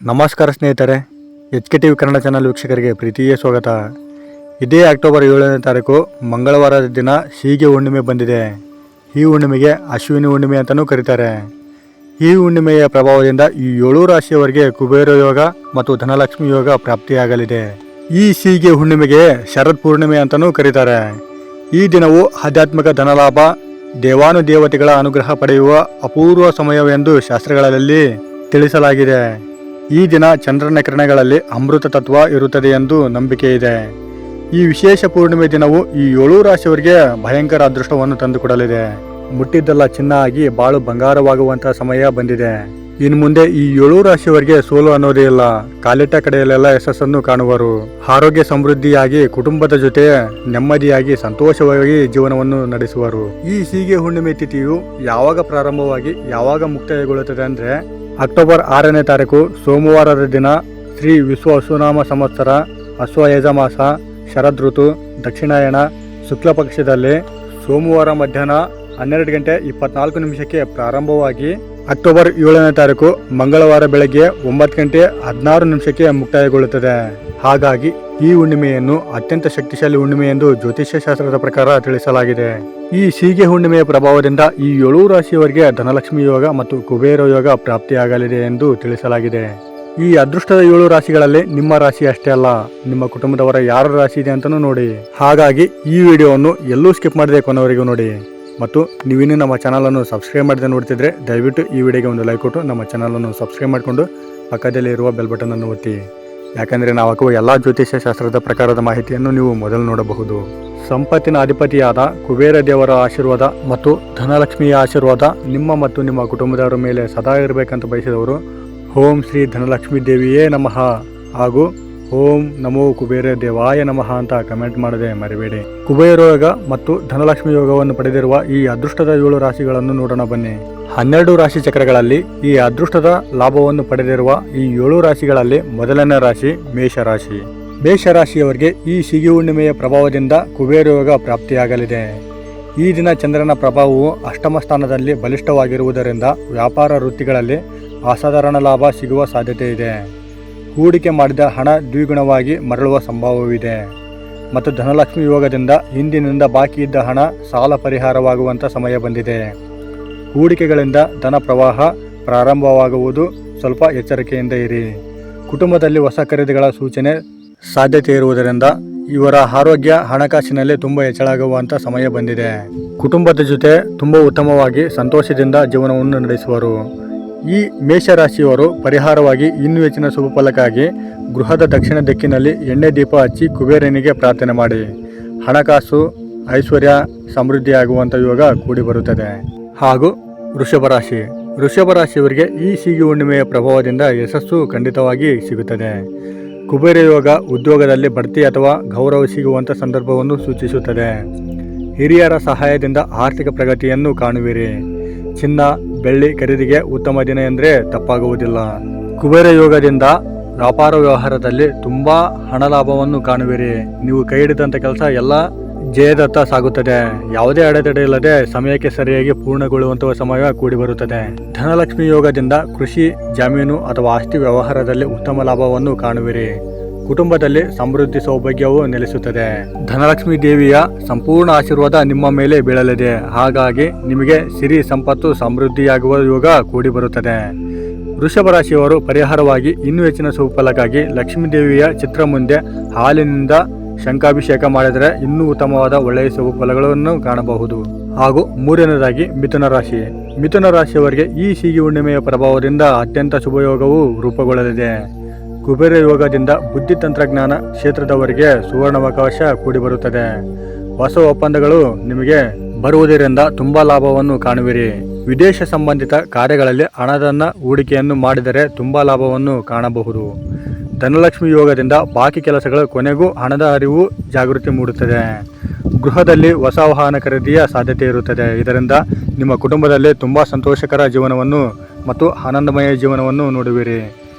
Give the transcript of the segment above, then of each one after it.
ನಮಸ್ಕಾರ ಸ್ನೇಹಿತರೆ, HK TV Kannada channel ವೀಕ್ಷಕರಿಗೆ ಪ್ರೀತಿಯ ಸ್ವಾಗತ. ಇದೇ ಅಕ್ಟೋಬರ್ 7ನೇ ತಾರೀಕು ಮಂಗಳವಾರದ ದಿನ ಸೀಗೆ ಹುಣ್ಣಿಮೆ ಬಂದಿದೆ. ಈ ಹುಣ್ಣಿಮೆಗೆ ಅಶ್ವಿನಿ ಹುಣ್ಣಿಮೆ ಅಂತಲೂ ಕರೀತಾರೆ. ಈ ಹುಣ್ಣಿಮೆಯ ಪ್ರಭಾವದಿಂದ ಈ 7 ರಾಶಿಯವರಿಗೆ ಕುಬೇರ ಯೋಗ ಮತ್ತು ಧನಲಕ್ಷ್ಮಿ ಯೋಗ ಪ್ರಾಪ್ತಿಯಾಗಲಿದೆ. ಈ ಸೀಗೆ ಹುಣ್ಣಿಮೆಗೆ ಶರತ್ ಪೂರ್ಣಿಮೆ ಅಂತಲೂ ಕರೀತಾರೆ. ಈ ದಿನವು ಆಧ್ಯಾತ್ಮಿಕ ಧನಲಾಭ, ದೇವಾನುದೇವತೆಗಳ ಅನುಗ್ರಹ ಪಡೆಯುವ ಅಪೂರ್ವ ಸಮಯವೆಂದು ಶಾಸ್ತ್ರಗಳಲ್ಲಿ ತಿಳಿಸಲಾಗಿದೆ. ಈ ದಿನ ಚಂದ್ರನ ಕಿರಣಗಳಲ್ಲಿ ಅಮೃತ ತತ್ವ ಇರುತ್ತದೆ ಎಂದು ನಂಬಿಕೆ ಇದೆ. ಈ ವಿಶೇಷ ಪೂರ್ಣಿಮೆ ದಿನವು ಈ 7 ರಾಶಿಯವರಿಗೆ ಭಯಂಕರ ಅದೃಷ್ಟವನ್ನು ತಂದುಕೊಡಲಿದೆ. ಮುಟ್ಟಿದ್ದೆಲ್ಲ ಚಿನ್ನ ಆಗಿ ಬಾಳು ಬಂಗಾರವಾಗುವಂತಹ ಸಮಯ ಬಂದಿದೆ. ಇನ್ನು ಮುಂದೆ ಈ 7 ರಾಶಿಯವರಿಗೆ ಸೋಲು ಅನ್ನೋದೇ ಇಲ್ಲ. ಕಾಲಿಟ್ಟ ಕಡೆಯಲ್ಲೆಲ್ಲ ಯಶಸ್ಸನ್ನು ಕಾಣುವರು. ಆರೋಗ್ಯ ಸಮೃದ್ಧಿಯಾಗಿ ಕುಟುಂಬದ ಜೊತೆ ನೆಮ್ಮದಿಯಾಗಿ ಸಂತೋಷವಾಗಿ ಜೀವನವನ್ನು ನಡೆಸುವರು. ಈ ಸೀಗೆ ಹುಣ್ಣಿಮೆ ತಿಥಿಯು ಯಾವಾಗ ಪ್ರಾರಂಭವಾಗಿ ಯಾವಾಗ ಮುಕ್ತಾಯಗೊಳ್ಳುತ್ತದೆ ಅಂದ್ರೆ ಅಕ್ಟೋಬರ್ 6ನೇ ತಾರೀಕು ಸೋಮವಾರದ ದಿನ ಶ್ರೀ ವಿಶ್ವ ವಸುನಾಮ ಸಂವತ್ಸರ ಅಶ್ವಯುಜ ಮಾಸ ಶರದ್ ಋತು ದಕ್ಷಿಣಾಯಣ ಶುಕ್ಲ ಪಕ್ಷದಲ್ಲಿ ಸೋಮವಾರ ಮಧ್ಯಾಹ್ನ 12:24 ಪ್ರಾರಂಭವಾಗಿ ಅಕ್ಟೋಬರ್ 7ನೇ ತಾರೀಕು ಮಂಗಳವಾರ ಬೆಳಗ್ಗೆ 9:16 ಮುಕ್ತಾಯಗೊಳ್ಳುತ್ತದೆ. ಹಾಗಾಗಿ ಈ ಹುಣ್ಣಿಮೆಯನ್ನು ಅತ್ಯಂತ ಶಕ್ತಿಶಾಲಿ ಹುಣ್ಣಿಮೆ ಎಂದು ಜ್ಯೋತಿಷ್ಯ ಶಾಸ್ತ್ರದ ಪ್ರಕಾರ ತಿಳಿಸಲಾಗಿದೆ. ಈ ಸೀಗೆ ಹುಣ್ಣಿಮೆಯ ಪ್ರಭಾವದಿಂದ ಈ 7 ರಾಶಿಯವರಿಗೆ ಧನಲಕ್ಷ್ಮಿ ಯೋಗ ಮತ್ತು ಕುಬೇರ ಯೋಗ ಪ್ರಾಪ್ತಿಯಾಗಲಿದೆ ಎಂದು ತಿಳಿಸಲಾಗಿದೆ. ಈ ಅದೃಷ್ಟದ 7 ರಾಶಿಗಳಲ್ಲಿ ನಿಮ್ಮ ರಾಶಿ ಅಷ್ಟೇ ಅಲ್ಲ, ನಿಮ್ಮ ಕುಟುಂಬದವರ ಯಾರ ರಾಶಿ ಇದೆ ಅಂತಲೂ ನೋಡಿ. ಹಾಗಾಗಿ ಈ ವಿಡಿಯೋವನ್ನು ಎಲ್ಲೂ ಸ್ಕಿಪ್ ಮಾಡದೆ ಕೊನೆವರೆಗೂ ನೋಡಿ. ಮತ್ತು ನೀವಿನ್ನೂ ನಮ್ಮ ಚಾನಲನ್ನು ಸಬ್ಸ್ಕ್ರೈಬ್ ಮಾಡದೆ ನೋಡ್ತಿದ್ರೆ ದಯವಿಟ್ಟು ಈ ವಿಡಿಯೋಗೆ ಒಂದು ಲೈಕ್ ಕೊಟ್ಟು ನಮ್ಮ ಚಾನಲನ್ನು ಸಬ್ಸ್ಕ್ರೈಬ್ ಮಾಡಿಕೊಂಡು ಪಕ್ಕದಲ್ಲಿ ಇರುವ ಬೆಲ್ ಬಟನ್ ಅನ್ನು ಒತ್ತಿ. ಯಾಕಂದರೆ ನಾವು ಹಾಕುವ ಎಲ್ಲ ಜ್ಯೋತಿಷ್ಯ ಶಾಸ್ತ್ರದ ಪ್ರಕಾರದ ಮಾಹಿತಿಯನ್ನು ನೀವು ಮೊದಲು ನೋಡಬಹುದು. ಸಂಪತ್ತಿನ ಅಧಿಪತಿಯಾದ ಕುಬೇರ ದೇವರ ಆಶೀರ್ವಾದ ಮತ್ತು ಧನಲಕ್ಷ್ಮಿಯ ಆಶೀರ್ವಾದ ನಿಮ್ಮ ಮತ್ತು ನಿಮ್ಮ ಕುಟುಂಬದವರ ಮೇಲೆ ಸದಾ ಇರಬೇಕಂತ ಬಯಸಿದವರು ಓಂ ಶ್ರೀ ಧನಲಕ್ಷ್ಮೀ ದೇವಿಯೇ ನಮಃ ಹಾಗೂ ಓಂ ನಮೋ ಕುಬೇರ ದೇವಾಯ ನಮಃ ಅಂತ ಕಮೆಂಟ್ ಮಾಡದೆ ಮರಿಬೇಡಿ. ಕುಬೇರ ಯೋಗ ಮತ್ತು ಧನಲಕ್ಷ್ಮಿ ಯೋಗವನ್ನು ಪಡೆದಿರುವ ಈ ಅದೃಷ್ಟದ 7 ರಾಶಿಗಳನ್ನು ನೋಡೋಣ ಬನ್ನಿ. 12 ರಾಶಿ ಚಕ್ರಗಳಲ್ಲಿ ಈ ಅದೃಷ್ಟದ ಲಾಭವನ್ನು ಪಡೆದಿರುವ ಈ 7 ರಾಶಿಗಳಲ್ಲಿ ಮೊದಲನೇ ರಾಶಿ ಮೇಷರಾಶಿ. ಮೇಷರಾಶಿಯವರಿಗೆ ಈ ಸಿಗಿ ಹುಣ್ಣಿಮೆಯ ಪ್ರಭಾವದಿಂದ ಕುಬೇರ ಯೋಗ ಪ್ರಾಪ್ತಿಯಾಗಲಿದೆ. ಈ ದಿನ ಚಂದ್ರನ ಪ್ರಭಾವವು ಅಷ್ಟಮ ಸ್ಥಾನದಲ್ಲಿ ಬಲಿಷ್ಠವಾಗಿರುವುದರಿಂದ ವ್ಯಾಪಾರ ವೃತ್ತಿಗಳಲ್ಲಿ ಅಸಾಧಾರಣ ಲಾಭ ಸಿಗುವ ಸಾಧ್ಯತೆ ಇದೆ. ಹೂಡಿಕೆ ಮಾಡಿದ ಹಣ ದ್ವಿಗುಣವಾಗಿ ಮರಳುವ ಸಂಭವವಿದೆ. ಮತ್ತು ಧನಲಕ್ಷ್ಮಿ ಯೋಗದಿಂದ ಹಿಂದಿನಿಂದ ಬಾಕಿ ಇದ್ದ ಹಣ ಸಾಲ ಪರಿಹಾರವಾಗುವಂಥ ಸಮಯ ಬಂದಿದೆ. ಹೂಡಿಕೆಗಳಿಂದ ಧನ ಪ್ರವಾಹ ಪ್ರಾರಂಭವಾಗುವುದು, ಸ್ವಲ್ಪ ಎಚ್ಚರಿಕೆಯಿಂದ ಇರಿ. ಕುಟುಂಬದಲ್ಲಿ ಹೊಸ ಖರೀದಿಗಳ ಸೂಚನೆ ಸಾಧ್ಯತೆ ಇರುವುದರಿಂದ ಇವರ ಆರೋಗ್ಯ ಹಣಕಾಸಿನಲ್ಲಿ ತುಂಬ ಹೆಚ್ಚಳಾಗುವಂಥ ಸಮಯ ಬಂದಿದೆ. ಕುಟುಂಬದ ಜೊತೆ ತುಂಬ ಉತ್ತಮವಾಗಿ ಸಂತೋಷದಿಂದ ಜೀವನವನ್ನು ನಡೆಸುವರು. ಈ ಮೇಷರಾಶಿಯವರು ಪರಿಹಾರವಾಗಿ ಇನ್ನೂ ಹೆಚ್ಚಿನ ಶುಭ ಫಲಕ್ಕಾಗಿ ಗೃಹದ ದಕ್ಷಿಣ ದಿಕ್ಕಿನಲ್ಲಿ ಎಣ್ಣೆ ದೀಪ ಹಚ್ಚಿ ಕುಬೇರನಿಗೆ ಪ್ರಾರ್ಥನೆ ಮಾಡಿ. ಹಣಕಾಸು ಐಶ್ವರ್ಯ ಸಮೃದ್ಧಿಯಾಗುವಂಥ ಯೋಗ ಕೂಡಿ ಬರುತ್ತದೆ. ಹಾಗೂ ವೃಷಭ ರಾಶಿ. ವೃಷಭ ರಾಶಿಯವರಿಗೆ ಈ ಸೀಗೆ ಹುಣ್ಣಿಮೆಯ ಪ್ರಭಾವದಿಂದ ಯಶಸ್ಸು ಖಂಡಿತವಾಗಿ ಸಿಗುತ್ತದೆ. ಕುಬೇರ ಯೋಗ ಉದ್ಯೋಗದಲ್ಲಿ ಬಡ್ತಿ ಅಥವಾ ಗೌರವ ಸಿಗುವಂಥ ಸಂದರ್ಭವನ್ನು ಸೂಚಿಸುತ್ತದೆ. ಹಿರಿಯರ ಸಹಾಯದಿಂದ ಆರ್ಥಿಕ ಪ್ರಗತಿಯನ್ನು ಕಾಣುವಿರಿ. ಚಿನ್ನ ಬೆಳ್ಳಿ ಖರೀದಿಗೆ ಉತ್ತಮ ದಿನ ಎಂದರೆ ತಪ್ಪಾಗುವುದಿಲ್ಲ. ಕುಬೇರ ಯೋಗದಿಂದ ವ್ಯಾಪಾರ ವ್ಯವಹಾರದಲ್ಲಿ ತುಂಬಾ ಹಣ ಲಾಭವನ್ನು ಕಾಣುವಿರಿ. ನೀವು ಕೈ ಹಿಡಿದಂಥ ಕೆಲಸ ಎಲ್ಲ ಜಯದತ್ತ ಸಾಗುತ್ತದೆ. ಯಾವುದೇ ಅಡೆತಡೆ ಇಲ್ಲದೆ ಸಮಯಕ್ಕೆ ಸರಿಯಾಗಿ ಪೂರ್ಣಗೊಳ್ಳುವಂತಹ ಸಮಯ ಕೂಡಿ ಬರುತ್ತದೆ. ಧನಲಕ್ಷ್ಮಿ ಯೋಗದಿಂದ ಕೃಷಿ, ಜಮೀನು ಅಥವಾ ಆಸ್ತಿ ವ್ಯವಹಾರದಲ್ಲಿ ಉತ್ತಮ ಲಾಭವನ್ನು ಕಾಣುವಿರಿ. ಕುಟುಂಬದಲ್ಲಿ ಸಮೃದ್ಧಿ ಸೌಭಾಗ್ಯವು ನೆಲೆಸುತ್ತದೆ. ಧನಲಕ್ಷ್ಮಿ ದೇವಿಯ ಸಂಪೂರ್ಣ ಆಶೀರ್ವಾದ ನಿಮ್ಮ ಮೇಲೆ ಬೀಳಲಿದೆ. ಹಾಗಾಗಿ ನಿಮಗೆ ಸಿರಿ ಸಂಪತ್ತು ಸಮೃದ್ಧಿಯಾಗುವ ಯೋಗ ಕೂಡಿ ಬರುತ್ತದೆ. ವೃಷಭ ರಾಶಿಯವರು ಪರಿಹಾರವಾಗಿ ಇನ್ನೂ ಹೆಚ್ಚಿನ ಸುಫಲಕ್ಕಾಗಿ ಲಕ್ಷ್ಮೀ ದೇವಿಯ ಚಿತ್ರ ಮುಂದೆ ಹಾಲಿನಿಂದ ಶಂಖಾಭಿಷೇಕ ಮಾಡಿದರೆ ಇನ್ನೂ ಉತ್ತಮವಾದ ಒಳ್ಳೆಯ ಶುಭ ಫಲಗಳನ್ನು ಕಾಣಬಹುದು. ಹಾಗೂ ಮೂರನೇದಾಗಿ ಮಿಥುನ ರಾಶಿ. ಮಿಥುನ ರಾಶಿಯವರಿಗೆ ಈ ಸೀಗೆ ಹುಣ್ಣಿಮೆಯ ಪ್ರಭಾವದಿಂದ ಅತ್ಯಂತ ಶುಭಯೋಗವು ರೂಪುಗೊಳ್ಳಲಿದೆ. ಕುಬೇರ ಯೋಗದಿಂದ ಬುದ್ಧಿ ತಂತ್ರಜ್ಞಾನ ಕ್ಷೇತ್ರದವರಿಗೆ ಸುವರ್ಣಾವಕಾಶ ಕೂಡಿ ಬರುತ್ತದೆ. ಹೊಸ ಒಪ್ಪಂದಗಳು ನಿಮಗೆ ಬರುವುದರಿಂದ ತುಂಬಾ ಲಾಭವನ್ನು ಕಾಣುವಿರಿ. ವಿದೇಶ ಸಂಬಂಧಿತ ಕಾರ್ಯಗಳಲ್ಲಿ ಹಣದನ್ನ ಹೂಡಿಕೆಯನ್ನು ಮಾಡಿದರೆ ತುಂಬಾ ಲಾಭವನ್ನು ಕಾಣಬಹುದು. ಧನಲಕ್ಷ್ಮಿ ಯೋಗದಿಂದ ಬಾಕಿ ಕೆಲಸಗಳ ಕೊನೆಗೂ ಹಣದ ಅರಿವು ಜಾಗೃತಿ ಮೂಡುತ್ತದೆ. ಗೃಹದಲ್ಲಿ ಹೊಸ ವಾಹನ ಖರೀದಿಯ ಸಾಧ್ಯತೆ ಇರುತ್ತದೆ. ಇದರಿಂದ ನಿಮ್ಮ ಕುಟುಂಬದಲ್ಲಿ ತುಂಬಾ ಸಂತೋಷಕರ ಜೀವನವನ್ನು ಮತ್ತು ಆನಂದಮಯ ಜೀವನವನ್ನು ನೋಡುವಿರಿ.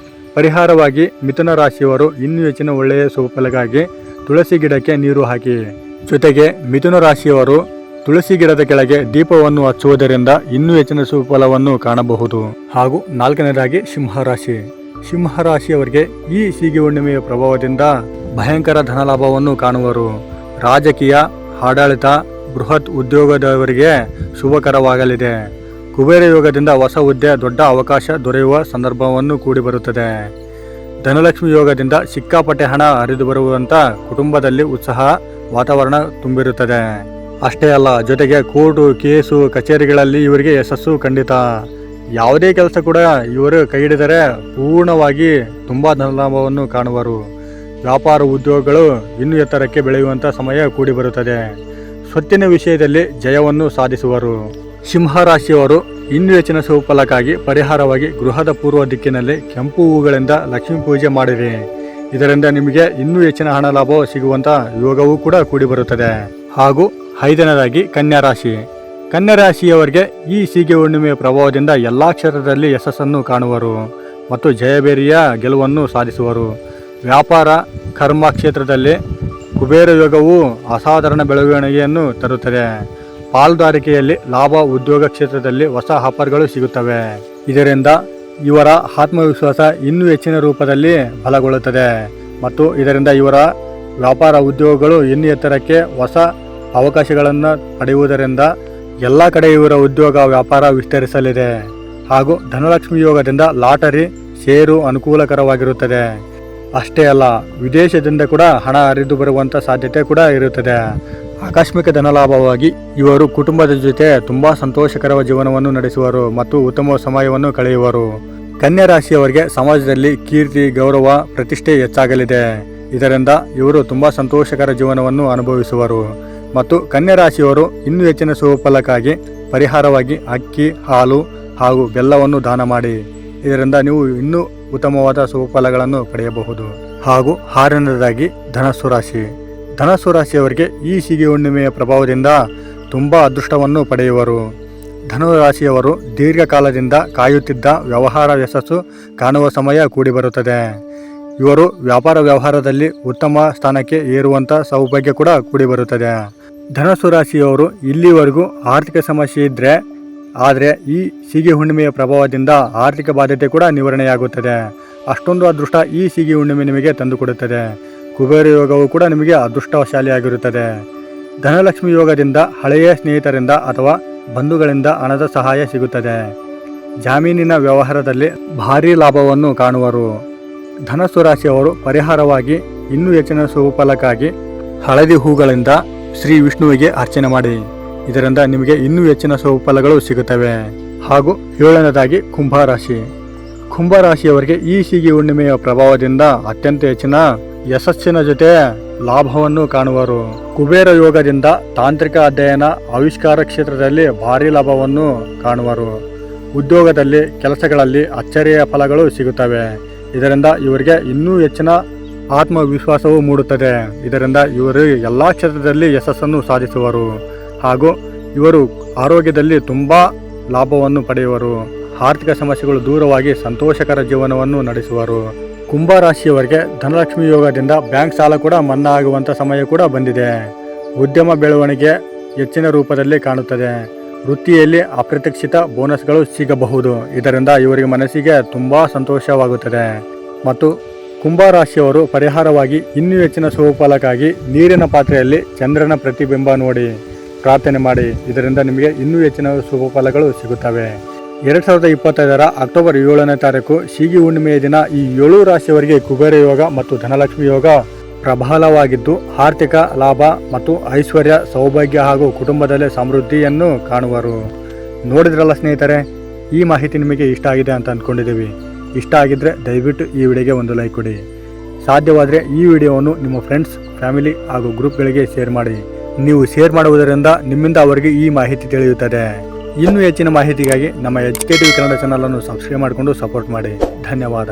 ಪರಿಹಾರವಾಗಿ ಮಿಥುನ ರಾಶಿಯವರು ಇನ್ನೂ ಹೆಚ್ಚಿನ ಒಳ್ಳೆಯ ಶುಭ ಫಲಕ್ಕಾಗಿ ತುಳಸಿ ಗಿಡಕ್ಕೆ ನೀರು ಹಾಕಿ. ಜೊತೆಗೆ ಮಿಥುನ ರಾಶಿಯವರು ತುಳಸಿ ಗಿಡದ ಕೆಳಗೆ ದೀಪವನ್ನು ಹಚ್ಚುವುದರಿಂದ ಇನ್ನೂ ಹೆಚ್ಚಿನ ಶುಭ ಫಲವನ್ನು ಕಾಣಬಹುದು. ಹಾಗೂ ನಾಲ್ಕನೇದಾಗಿ ಸಿಂಹರಾಶಿ. ಸಿಂಹರಾಶಿಯವರಿಗೆ ಈ ಸೀಗೆ ಹುಣ್ಣಿಮೆಯ ಪ್ರಭಾವದಿಂದ ಭಯಂಕರ ಧನಲಾಭವನ್ನು ಕಾಣುವರು. ರಾಜಕೀಯ, ಆಡಳಿತ, ಬೃಹತ್ ಉದ್ಯೋಗದವರಿಗೆ ಶುಭಕರವಾಗಲಿದೆ. ಕುಬೇರ ಯೋಗದಿಂದ ಹೊಸ ಹುದ್ದೆ, ದೊಡ್ಡ ಅವಕಾಶ ದೊರೆಯುವ ಸಂದರ್ಭವನ್ನು ಕೂಡಿಬರುತ್ತದೆ. ಧನಲಕ್ಷ್ಮಿ ಯೋಗದಿಂದ ಸಿಕ್ಕಾಪಟ್ಟೆ ಹಣ ಹರಿದು ಬರುವಂತ ಕುಟುಂಬದಲ್ಲಿ ಉತ್ಸಾಹ ವಾತಾವರಣ ತುಂಬಿರುತ್ತದೆ. ಅಷ್ಟೇ ಅಲ್ಲ, ಜೊತೆಗೆ ಕೋರ್ಟು, ಕೇಸು, ಕಚೇರಿಗಳಲ್ಲಿ ಇವರಿಗೆ ಯಶಸ್ಸು ಖಂಡಿತ. ಯಾವುದೇ ಕೆಲಸ ಕೂಡ ಇವರು ಕೈ ಹಿಡಿದರೆ ಪೂರ್ಣವಾಗಿ ತುಂಬಾ ಧನಲಾಭವನ್ನು ಕಾಣುವರು. ವ್ಯಾಪಾರ, ಉದ್ಯೋಗಗಳು ಇನ್ನೂ ಎತ್ತರಕ್ಕೆ ಬೆಳೆಯುವಂಥ ಸಮಯ ಕೂಡಿ ಬರುತ್ತದೆ. ಸ್ವತ್ತಿನ ವಿಷಯದಲ್ಲಿ ಜಯವನ್ನು ಸಾಧಿಸುವರು. ಸಿಂಹರಾಶಿಯವರು ಇನ್ನೂ ಹೆಚ್ಚಿನ ಸುಫಲಕ್ಕಾಗಿ ಪರಿಹಾರವಾಗಿ ಗೃಹದ ಪೂರ್ವ ದಿಕ್ಕಿನಲ್ಲಿ ಕೆಂಪು ಹೂಗಳಿಂದ ಲಕ್ಷ್ಮೀ ಪೂಜೆ ಮಾಡಿರಿ. ಇದರಿಂದ ನಿಮಗೆ ಇನ್ನೂ ಹೆಚ್ಚಿನ ಹಣ ಲಾಭ ಸಿಗುವಂಥ ಯೋಗವೂ ಕೂಡ ಕೂಡಿ ಬರುತ್ತದೆ. ಹಾಗೂ 5ನೇದಾಗಿ ಕನ್ಯಾ ರಾಶಿ. ಕನ್ಯಾ ರಾಶಿಯವರಿಗೆ ಈ ಸೀಗೆ ಹುಣ್ಣಿಮೆಯ ಪ್ರಭಾವದಿಂದ ಎಲ್ಲ ಕ್ಷೇತ್ರದಲ್ಲಿ ಯಶಸ್ಸನ್ನು ಕಾಣುವರು ಮತ್ತು ಜಯಬೇರಿಯ ಗೆಲುವನ್ನು ಸಾಧಿಸುವರು. ವ್ಯಾಪಾರ, ಕರ್ಮ ಕ್ಷೇತ್ರದಲ್ಲಿ ಕುಬೇರ ಯೋಗವು ಅಸಾಧಾರಣ ಬೆಳವಣಿಗೆಯನ್ನು ತರುತ್ತದೆ. ಪಾಲುದಾರಿಕೆಯಲ್ಲಿ ಲಾಭ, ಉದ್ಯೋಗ ಕ್ಷೇತ್ರದಲ್ಲಿ ಹೊಸ ಆಫರ್ಗಳು ಸಿಗುತ್ತವೆ. ಇದರಿಂದ ಇವರ ಆತ್ಮವಿಶ್ವಾಸ ಇನ್ನೂ ಹೆಚ್ಚಿನ ರೂಪದಲ್ಲಿ ಬಲಗೊಳ್ಳುತ್ತದೆ ಮತ್ತು ಇದರಿಂದ ಇವರ ವ್ಯಾಪಾರ, ಉದ್ಯೋಗಗಳು ಇನ್ನೂ ಎತ್ತರಕ್ಕೆ ಹೊಸ ಅವಕಾಶಗಳನ್ನು ಪಡೆಯುವುದರಿಂದ ಎಲ್ಲ ಕಡೆ ಇವರ ಉದ್ಯೋಗ, ವ್ಯಾಪಾರ ವಿಸ್ತರಿಸಲಿದೆ. ಹಾಗೂ ಧನಲಕ್ಷ್ಮಿ ಯೋಗದಿಂದ ಲಾಟರಿ, ಷೇರು ಅನುಕೂಲಕರವಾಗಿರುತ್ತದೆ. ಅಷ್ಟೇ ಅಲ್ಲ, ವಿದೇಶದಿಂದ ಕೂಡ ಹಣ ಹರಿದು ಬರುವಂಥ ಸಾಧ್ಯತೆ ಕೂಡ ಇರುತ್ತದೆ. ಆಕಸ್ಮಿಕ ಧನಲಾಭವಾಗಿ ಇವರು ಕುಟುಂಬದ ಜೊತೆ ತುಂಬಾ ಸಂತೋಷಕರ ಜೀವನವನ್ನು ನಡೆಸುವರು ಮತ್ತು ಉತ್ತಮ ಸಮಯವನ್ನು ಕಳೆಯುವರು. ಕನ್ಯಾ ರಾಶಿಯವರಿಗೆ ಸಮಾಜದಲ್ಲಿ ಕೀರ್ತಿ, ಗೌರವ, ಪ್ರತಿಷ್ಠೆ ಹೆಚ್ಚಾಗಲಿದೆ. ಇದರಿಂದ ಇವರು ತುಂಬಾ ಸಂತೋಷಕರ ಜೀವನವನ್ನು ಅನುಭವಿಸುವರು. ಮತ್ತು ಕನ್ಯಾ ರಾಶಿಯವರು ಇನ್ನೂ ಹೆಚ್ಚಿನ ಸುಫಲಕ್ಕಾಗಿ ಪರಿಹಾರವಾಗಿ ಅಕ್ಕಿ, ಹಾಲು ಹಾಗೂ ಬೆಲ್ಲವನ್ನು ದಾನ ಮಾಡಿ. ಇದರಿಂದ ನೀವು ಇನ್ನೂ ಉತ್ತಮವಾದ ಸುಫಲಗಳನ್ನು ಪಡೆಯಬಹುದು. ಹಾಗೂ 6ನೇದಾಗಿ ಧನಸ್ಸು ರಾಶಿ. ಧನಸ್ಸು ರಾಶಿಯವರಿಗೆ ಈ ಸೀಗೆ ಹುಣ್ಣಿಮೆಯ ಪ್ರಭಾವದಿಂದ ತುಂಬ ಅದೃಷ್ಟವನ್ನು ಪಡೆಯುವರು. ಧನುರಾಶಿಯವರು ದೀರ್ಘಕಾಲದಿಂದ ಕಾಯುತ್ತಿದ್ದ ವ್ಯವಹಾರ ಯಶಸ್ಸು ಕಾಣುವ ಸಮಯ ಕೂಡಿಬರುತ್ತದೆ. ಇವರು ವ್ಯವಹಾರದಲ್ಲಿ ಉತ್ತಮ ಸ್ಥಾನಕ್ಕೆ ಏರುವಂಥ ಸೌಭಾಗ್ಯ ಕೂಡ ಕೂಡಿಬರುತ್ತದೆ. ಧನಸ್ಸು ರಾಶಿಯವರು ಇಲ್ಲಿವರೆಗೂ ಆರ್ಥಿಕ ಸಮಸ್ಯೆ ಇದ್ದರೆ, ಆದರೆ ಈ ಸೀಗೆ ಹುಣ್ಣಿಮೆಯ ಪ್ರಭಾವದಿಂದ ಆರ್ಥಿಕ ಬಾಧ್ಯತೆ ಕೂಡ ನಿವಾರಣೆಯಾಗುತ್ತದೆ. ಅಷ್ಟೊಂದು ಅದೃಷ್ಟ ಈ ಸೀಗೆ ಹುಣ್ಣಿಮೆ ನಿಮಗೆ ತಂದುಕೊಡುತ್ತದೆ. ಕುಬೇರ ಯೋಗವು ಕೂಡ ನಿಮಗೆ ಅದೃಷ್ಟಶಾಲಿಯಾಗಿರುತ್ತದೆ. ಧನಲಕ್ಷ್ಮಿ ಯೋಗದಿಂದ ಹಳೆಯ ಸ್ನೇಹಿತರಿಂದ ಅಥವಾ ಬಂಧುಗಳಿಂದ ಹಣದ ಸಹಾಯ ಸಿಗುತ್ತದೆ. ಜಾಮೀನಿನ ವ್ಯವಹಾರದಲ್ಲಿ ಭಾರೀ ಲಾಭವನ್ನು ಕಾಣುವರು. ಧನಸ್ಸು ರಾಶಿಯವರು ಪರಿಹಾರವಾಗಿ ಇನ್ನೂ ಹೆಚ್ಚಿನ ಸುಫಲಕ್ಕಾಗಿ ಹಳದಿ ಹೂಗಳಿಂದ ಶ್ರೀ ವಿಷ್ಣುವಿಗೆ ಅರ್ಚನೆ ಮಾಡಿ. ಇದರಿಂದ ನಿಮಗೆ ಇನ್ನೂ ಹೆಚ್ಚಿನ ಸುಫಲಗಳು ಸಿಗುತ್ತವೆ. ಹಾಗೂ 7ನೇದಾಗಿ ಕುಂಭರಾಶಿ. ಕುಂಭರಾಶಿಯವರಿಗೆ ಈ ಸೀಗೆ ಹುಣ್ಣಿಮೆಯ ಪ್ರಭಾವದಿಂದ ಅತ್ಯಂತ ಹೆಚ್ಚಿನ ಯಶಸ್ಸಿನ ಜೊತೆ ಲಾಭವನ್ನು ಕಾಣುವರು. ಕುಬೇರ ಯೋಗದಿಂದ ತಾಂತ್ರಿಕ ಅಧ್ಯಯನ, ಆವಿಷ್ಕಾರ ಕ್ಷೇತ್ರದಲ್ಲಿ ಭಾರೀ ಲಾಭವನ್ನು ಕಾಣುವರು. ಉದ್ಯೋಗದಲ್ಲಿ, ಕೆಲಸಗಳಲ್ಲಿ ಅಚ್ಚರಿಯ ಫಲಗಳು ಸಿಗುತ್ತವೆ. ಇದರಿಂದ ಇವರಿಗೆ ಇನ್ನೂ ಹೆಚ್ಚಿನ ಆತ್ಮವಿಶ್ವಾಸವು ಮೂಡುತ್ತದೆ. ಇದರಿಂದ ಇವರು ಎಲ್ಲ ಕ್ಷೇತ್ರದಲ್ಲಿ ಯಶಸ್ಸನ್ನು ಸಾಧಿಸುವರು. ಹಾಗೂ ಇವರು ಆರೋಗ್ಯದಲ್ಲಿ ತುಂಬ ಲಾಭವನ್ನು ಪಡೆಯುವರು. ಆರ್ಥಿಕ ಸಮಸ್ಯೆಗಳು ದೂರವಾಗಿ ಸಂತೋಷಕರ ಜೀವನವನ್ನು ನಡೆಸುವರು. ಕುಂಭರಾಶಿಯವರಿಗೆ ಧನಲಕ್ಷ್ಮಿ ಯೋಗದಿಂದ ಬ್ಯಾಂಕ್ ಸಾಲ ಕೂಡ ಮನ್ನಾ ಆಗುವಂಥ ಸಮಯ ಕೂಡ ಬಂದಿದೆ. ಉದ್ಯಮ ಬೆಳವಣಿಗೆ ಹೆಚ್ಚಿನ ರೂಪದಲ್ಲಿ ಕಾಣುತ್ತದೆ. ವೃತ್ತಿಯಲ್ಲಿ ಅಪ್ರತ್ಯಕ್ಷಿತ ಬೋನಸ್ಗಳು ಸಿಗಬಹುದು. ಇದರಿಂದ ಇವರಿಗೆ ಮನಸ್ಸಿಗೆ ತುಂಬ ಸಂತೋಷವಾಗುತ್ತದೆ. ಮತ್ತು ಕುಂಭರಾಶಿಯವರು ಪರಿಹಾರವಾಗಿ ಇನ್ನೂ ಹೆಚ್ಚಿನ ಸುಫಲಕ್ಕಾಗಿ ನೀರಿನ ಪಾತ್ರೆಯಲ್ಲಿ ಚಂದ್ರನ ಪ್ರತಿಬಿಂಬ ನೋಡಿ ಪ್ರಾರ್ಥನೆ ಮಾಡಿ. ಇದರಿಂದ ನಿಮಗೆ ಇನ್ನೂ ಹೆಚ್ಚಿನ ಶುಭಫಲಗಳು ಸಿಗುತ್ತವೆ. 2025 ಅಕ್ಟೋಬರ್ 7ನೇ ತಾರೀಕು ಸೀಗೆ ಹುಣ್ಣಿಮೆಯ ದಿನ ಈ 7 ರಾಶಿಯವರಿಗೆ ಕುಬೇರ ಯೋಗ ಮತ್ತು ಧನಲಕ್ಷ್ಮಿ ಯೋಗ ಪ್ರಬಲವಾಗಿದ್ದು ಆರ್ಥಿಕ ಲಾಭ ಮತ್ತು ಐಶ್ವರ್ಯ, ಸೌಭಾಗ್ಯ ಹಾಗೂ ಕುಟುಂಬದಲ್ಲಿ ಸಮೃದ್ಧಿಯನ್ನು ಕಾಣುವರು. ನೋಡಿದ್ರಲ್ಲ ಸ್ನೇಹಿತರೆ, ಈ ಮಾಹಿತಿ ನಿಮಗೆ ಇಷ್ಟ ಆಗಿದೆ ಅಂತ ಅಂದ್ಕೊಂಡಿದ್ದೀವಿ. ಇಷ್ಟ ಆಗಿದ್ದರೆ ದಯವಿಟ್ಟು ಈ ವಿಡಿಯೋಗೆ ಒಂದು ಲೈಕ್ ಕೊಡಿ. ಸಾಧ್ಯವಾದರೆ ಈ ವಿಡಿಯೋವನ್ನು ನಿಮ್ಮ ಫ್ರೆಂಡ್ಸ್, ಫ್ಯಾಮಿಲಿ ಹಾಗೂ ಗ್ರೂಪ್ಗಳಿಗೆ ಶೇರ್ ಮಾಡಿ. ನೀವು ಶೇರ್ ಮಾಡುವುದರಿಂದ ನಿಮ್ಮಿಂದ ಅವರಿಗೆ ಈ ಮಾಹಿತಿ ತಿಳಿಯುತ್ತದೆ. ಇನ್ನೂ ಹೆಚ್ಚಿನ ಮಾಹಿತಿಗಾಗಿ ನಮ್ಮ ಎಜುಕೇಟಿವ್ ಕನ್ನಡ ಚಾನಲನ್ನು ಸಬ್ಸ್ಕ್ರೈಬ್ ಮಾಡಿಕೊಂಡು ಸಪೋರ್ಟ್ ಮಾಡಿ. ಧನ್ಯವಾದ.